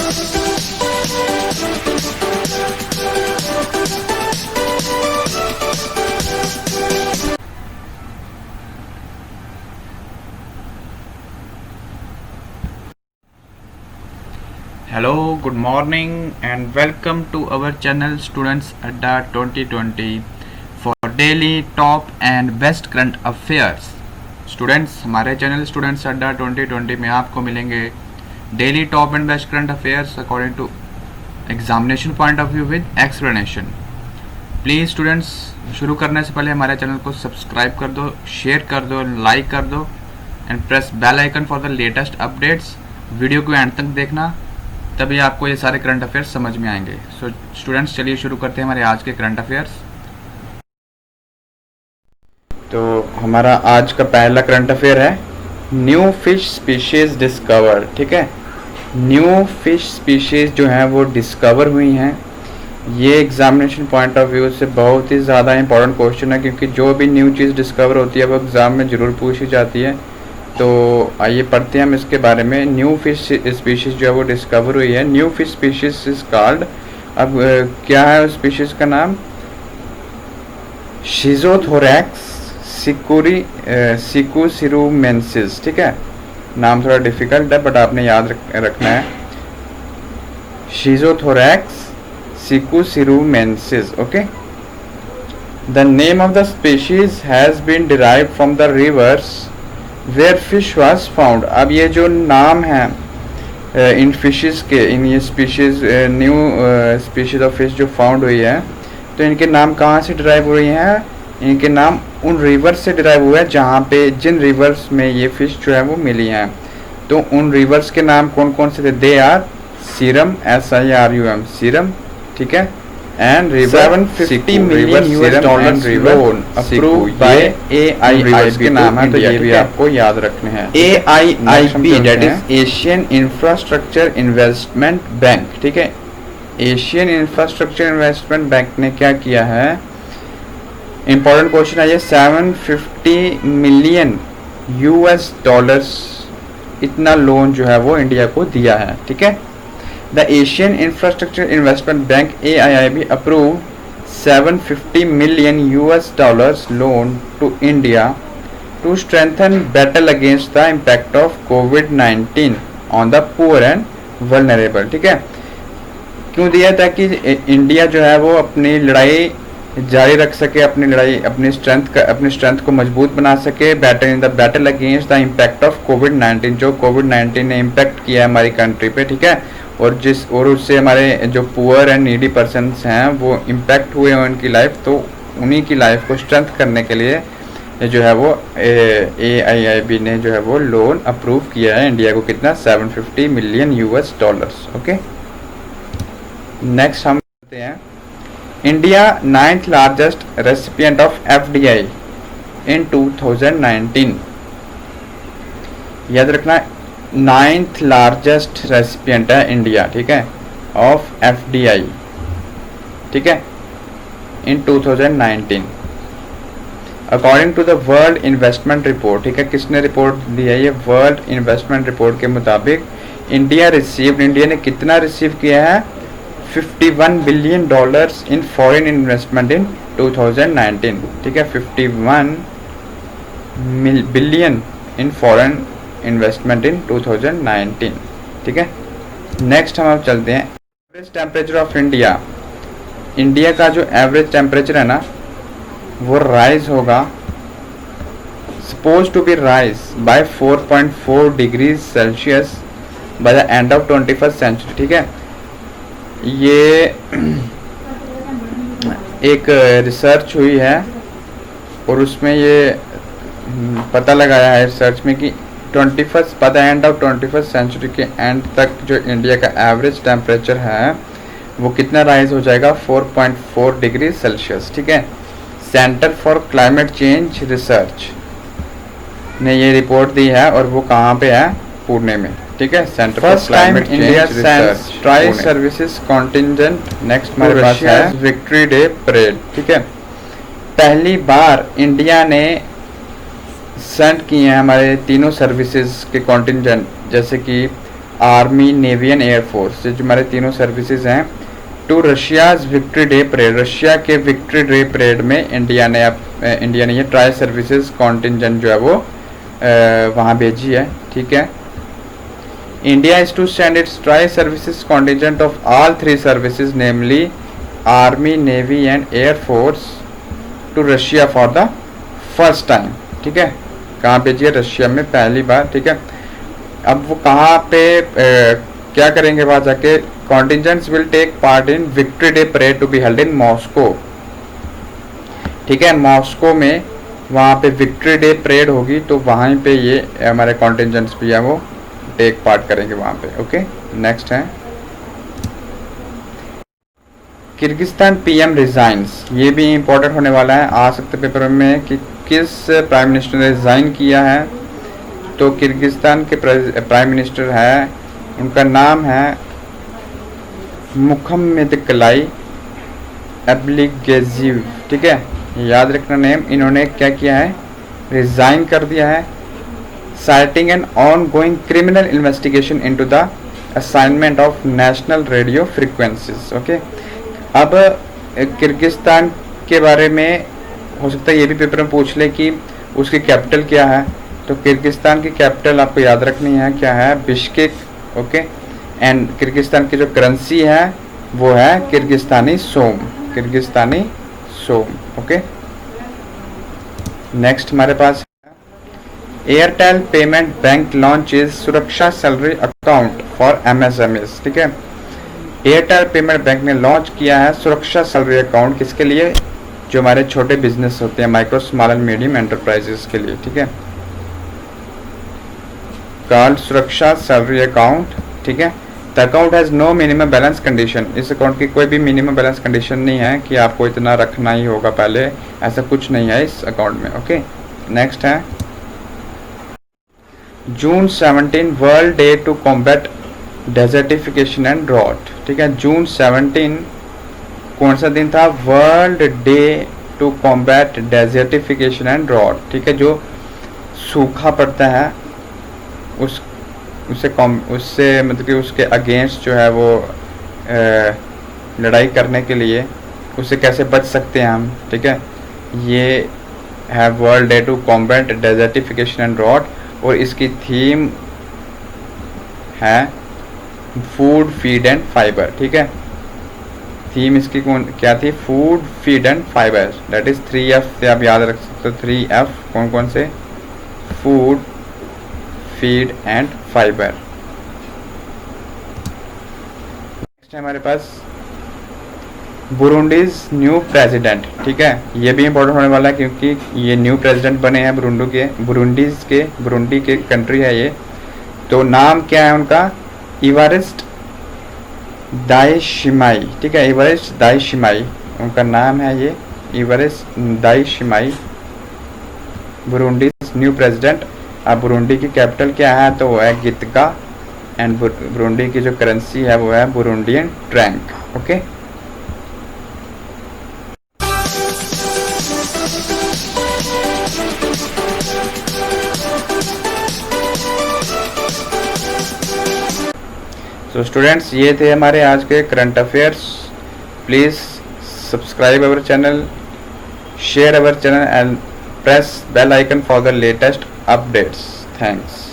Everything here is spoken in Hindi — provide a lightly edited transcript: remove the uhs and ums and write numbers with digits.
Hello, good morning and welcome to our channel Students Adda 2020 for daily top and best current affairs. Students, हमारे चैनल स्टूडेंट्स अड्डा 2020 में आपको मिलेंगे daily top and best current affairs according to examination point of view with explanation. Please students, शुरू करने से पहले हमारे चैनल को सब्सक्राइब कर दो, शेयर कर दो, लाइक कर दो and press bell icon for the latest updates. Video को एंड तक देखना, तभी आपको ये सारे करंट अफेयर्स समझ में आएंगे. सो स्टूडेंट्स, चलिए शुरू करते हैं हमारे आज के करंट अफेयर्स. तो हमारा आज का पहला करंट अफेयर है न्यू फिश स्पीशीज डिस्कवर. ठीक है, न्यू फिश स्पीशीज जो हैं वो डिस्कवर हुई हैं. ये एग्जामिनेशन पॉइंट ऑफ व्यू से बहुत ही ज़्यादा इंपॉर्टेंट क्वेश्चन है, क्योंकि जो भी न्यू चीज़ डिस्कवर होती है वो एग्ज़ाम में ज़रूर पूछी जाती है. तो आइए पढ़ते हैं हम इसके बारे में. न्यू फिश स्पीशीज़ जो है वो डिस्कवर हुई है. New fish species is called, अब क्या है उस स्पीशीज़ का नाम? शिजोथोरैक्स सिकुसिरुमेंसिस. ठीक है, नाम थोड़ा डिफिकल्ट है बट आपने याद रखना है. शिजोथोरैक्स सिकुसिरुमेंसिस. Okay, the name of the species has been derived from the rivers where fish was found. अब ये जो नाम है इन फिशेस के, इन ये species new species of fish जो फाउंड हुई है, तो इनके नाम कहाँ से डिराइव हुई हैं? इनके नाम उन रिवर्स से डिराइव हुए हैं जहाँ पे, जिन रिवर्स में ये फिश जो है वो मिली हैं. तो उन रिवर्स के नाम कौन कौन से थे? They are serum, SIRUM, serum. ठीक है, and river 750 million US dollars loan approved by AIIB के नाम है, तो ये भी आपको याद रखने हैं. AIIB that is Asian infrastructure investment bank. ठीक है, एशियन इंफ्रास्ट्रक्चर इन्वेस्टमेंट बैंक ने क्या किया है? इंपॉर्टेंट क्वेश्चन है ये. 750 मिलियन US डॉलर्स इतना लोन जो है वो इंडिया को दिया है. ठीक है, The Asian Infrastructure Investment Bank AIIB approved 750 million US dollars loan to India to strengthen battle against the impact of COVID-19 on the poor and vulnerable. ठीक है, क्यों दिया? ताकि इंडिया जो है वो अपनी लड़ाई जारी रख सके, अपनी स्ट्रेंथ को मजबूत बना सके. Battle in the battle against the impact of COVID, जो कोविड-19 ने इम्पैक्ट किया है हमारी कंट्री पे. ठीक है, और उससे हमारे जो पुअर एंड नीडी पर्सन्स हैं वो इम्पैक्ट हुए हैं उनकी लाइफ, तो उन्हीं की लाइफ को स्ट्रेंथ करने के लिए जो है वो AIIB ने जो है वो लोन अप्रूव किया है इंडिया को. कितना? 750 million US dollars. Okay, next हम करते हैं. India 9th largest recipient of FDI इन 2019. याद रखना, 9th लार्जेस्ट रेसिपिएंट है इंडिया. ठीक है, ऑफ FDI. ठीक है, in 2019 according to the world investment report. ठीक है, किसने रिपोर्ट दी है? ये वर्ल्ड इन्वेस्टमेंट रिपोर्ट के मुताबिक इंडिया ने कितना रिसीव किया है? 51 billion dollars in foreign investment इन 2019. ठीक है, 51 बिलियन इन फॉरेन इन्वेस्टमेंट इन 2019. ठीक है, नेक्स्ट हम अब चलते हैं. एवरेज टेम्परेचर ऑफ इंडिया का जो एवरेज टेम्परेचर है ना, वो राइज होगा, suppose to be rise by 4.4 degrees Celsius by the end of 21st century. ठीक है, ये एक रिसर्च हुई है और उसमें ये पता लगाया है रिसर्च में कि 21st by the end of 21st century के एंड तक जो इंडिया का एवरेज टेम्परेचर है वो कितना राइज हो जाएगा? 4.4 डिग्री सेल्सियस. ठीक है, centre for climate change research ने ये रिपोर्ट दी है और वो कहाँ पे है? पुणे में. ठीक है, centre for climate change research try services contingent. Next हमारे पास है विक्ट्री डे परेड. ठीक है, पहली बार इंडिया ने सेंड किए हैं हमारे तीनों सर्विसेज के कॉन्टिजेंट, जैसे कि आर्मी, नेवी एंड एयरफोर्स, ये जो हमारे तीनों सर्विसेज हैं, to Russia's victory day parade, Russia के विक्ट्री डे परेड में इंडिया ने ये ट्राई सर्विसेज कॉन्टिजेंट जो है वो वहाँ भेजी है, ठीक है। India is to send its tri services contingent of all 3 services namely army, navy and air force to Russia for the first time, ठीक है। कहाँ भेजी है? रशिया में पहली बार, ठीक है। अब वो कहाँ पे क्या करेंगे वहाँ जाके? Contingents will take part in Victory day parade to be held in Moscow, ठीक है। मॉस्को में वहाँ पे विक्ट्री डे परेड होगी, तो वहाँ पे ये हमारे कॉन्टिजेंट्स भी है वो टेक पार्ट करेंगे वहाँ पे, ओके। नेक्स्ट है किर्गिस्तान पीएम रिजाइंस, ये भी इम्पोर्टेंट होने वाला है, आ सकते पेपर में कि किस प्राइम मिनिस्टर ने रिजाइन किया है। तो किर्गिस्तान के प्राइम मिनिस्टर है, उनका नाम है मुखम्मेदकलाई एब्लिगेजीव, ठीक है, याद रखना नेम। इन्होंने क्या किया है? रिजाइन कर दिया है, citing an ongoing criminal investigation into the assignment of national radio frequencies, okay. अब किर्गिस्तान के बारे में हो सकता है ये भी पेपर में पूछ ले कि उसकी कैपिटल क्या है। तो किर्गिस्तान की कैपिटल आपको याद रखनी है, क्या है? Bishkek, okay. एंड किर्गिस्तान की जो करेंसी है वो है Kyrgyzstani som, Kyrgyzstani som, okay. Next हमारे पास Airtel payment bank launches Suraksha salary account for MSMEs, ठीक है। एयरटेल पेमेंट बैंक ने लॉन्च किया है सुरक्षा सैलरी अकाउंट, किसके लिए? जो हमारे छोटे बिजनेस होते हैं, micro small and medium enterprises के लिए, ठीक है। कॉल्ड सुरक्षा सैलरी अकाउंट, ठीक है। The account has no minimum balance condition, इस अकाउंट की कोई भी मिनिमम बैलेंस कंडीशन नहीं है कि आपको इतना रखना ही होगा पहले, ऐसा कुछ नहीं है इस अकाउंट में, ओके। नेक्स्ट है June 17 world day to combat desertification and drought, ठीक है। जून 17 कौन सा दिन था? World day to combat desertification and drought, ठीक है। जो सूखा पड़ता है उससे मतलब कि उसके अगेंस्ट जो है वो लड़ाई करने के लिए उससे कैसे बच सकते हैं हम, ठीक है। ये है world day to combat desertification and drought, और इसकी थीम है फूड, फीड एंड फाइबर, ठीक है। थीम इसकी क्या थी? Food, feed and fibre, that is 3F से आप याद रख सकते हो। 3F कौन कौन से? Food, feed and fibre. Next है हमारे पास बुरुंडीज न्यू प्रेसिडेंट, ठीक है। ये भी इम्पोर्टेंट होने वाला है क्योंकि ये न्यू प्रेसिडेंट बने हैं बुरुंडी के कंट्री है ये। तो नाम क्या है उनका? इवारिस्ट दाइशिमाई, ठीक है। इवारिस्ट दाइशिमाई उनका नाम है, ये इवारिस्ट दाइशिमाई, बुरुंडीज न्यू प्रेसिडेंट। अब बुरुंडी की कैपिटल क्या है? तो वो है गितगा, एंड बुरुंडी की जो करेंसी है वो है बुरुंडियन ट्रैंक, ओके। तो स्टूडेंट्स, ये थे हमारे आज के current affairs. Please subscribe our channel, share our channel and press bell icon for the latest updates. Thanks.